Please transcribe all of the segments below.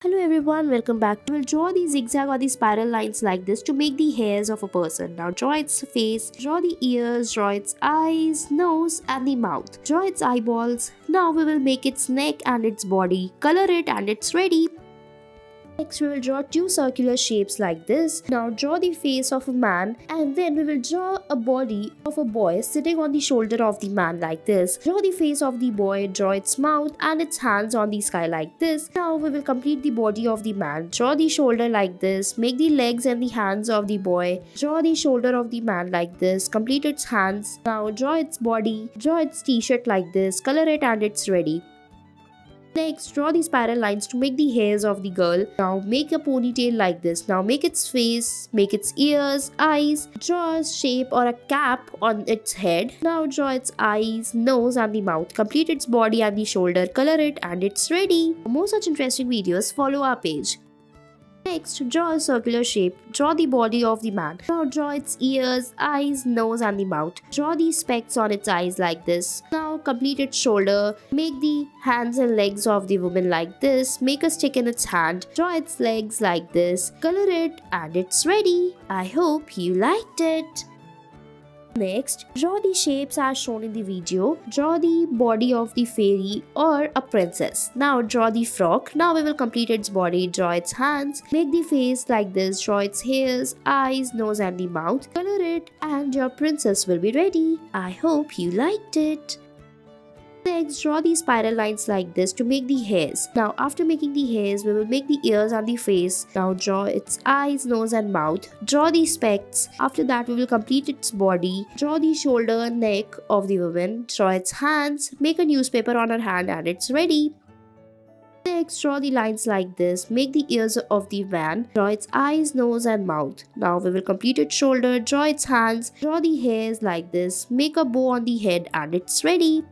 Hello everyone, welcome back. We'll draw the zigzag or the spiral lines like this to make the hairs of a person. Now draw its face, draw the ears, draw its eyes, nose and the mouth. Draw its eyeballs. Now we will make its neck and its body. Color it and it's ready. Next, we will draw two circular shapes like this. Now draw the face of a man and then we will draw a body of a boy sitting on the shoulder of the man like this. Draw the face of the boy, draw its mouth and its hands on the sky like this. Now we will complete the body of the man. Draw the shoulder like this. Make the legs and the hands of the boy. Draw the shoulder of the man like this. Complete its hands. Now draw its body. Draw its t-shirt like this. Color it and it's ready. Next, draw the spiral lines to make the hairs of the girl. Now make a ponytail like this. Now make its face, make its ears, eyes. Draw a shape or a cap on its head. Now draw its eyes, nose and the mouth. Complete its body and the shoulder. Color it and it's ready. For more such interesting videos, follow our page. Next, draw a circular shape. Draw the body of the man. Now draw its ears, eyes, nose and the mouth. Draw the specks on its eyes like this. Now complete its shoulder. Make the hands and legs of the woman like this. Make a stick in its hand. Draw its legs like this. Color it and it's ready. I hope you liked it. Next, draw the shapes as shown in the video. Draw the body of the fairy or a princess. Now draw the frog. Now we will complete its body. Draw its hands. Make the face like this. Draw its hairs, eyes, nose and the mouth. Color it and your princess will be ready. I hope you liked it. Next, draw the spiral lines like this to make the hairs. Now after making the hairs, we will make the ears and the face. Now draw its eyes, nose and mouth. Draw the specks. After that, we will complete its body. Draw the shoulder, neck of the woman. Draw its hands. Make a newspaper on her hand and it's ready. Next, draw the lines like this. Make the ears of the man. Draw its eyes, nose and mouth. Now we will complete its shoulder. Draw its hands. Draw the hairs like this. Make a bow on the head and it's ready.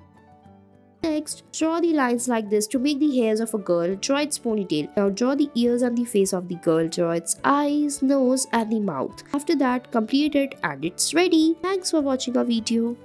Next, draw the lines like this to make the hairs of a girl. Draw its ponytail. Now draw the ears and the face of the girl. Draw its eyes, nose and the mouth. After that, complete it and it's ready. Thanks for watching our video.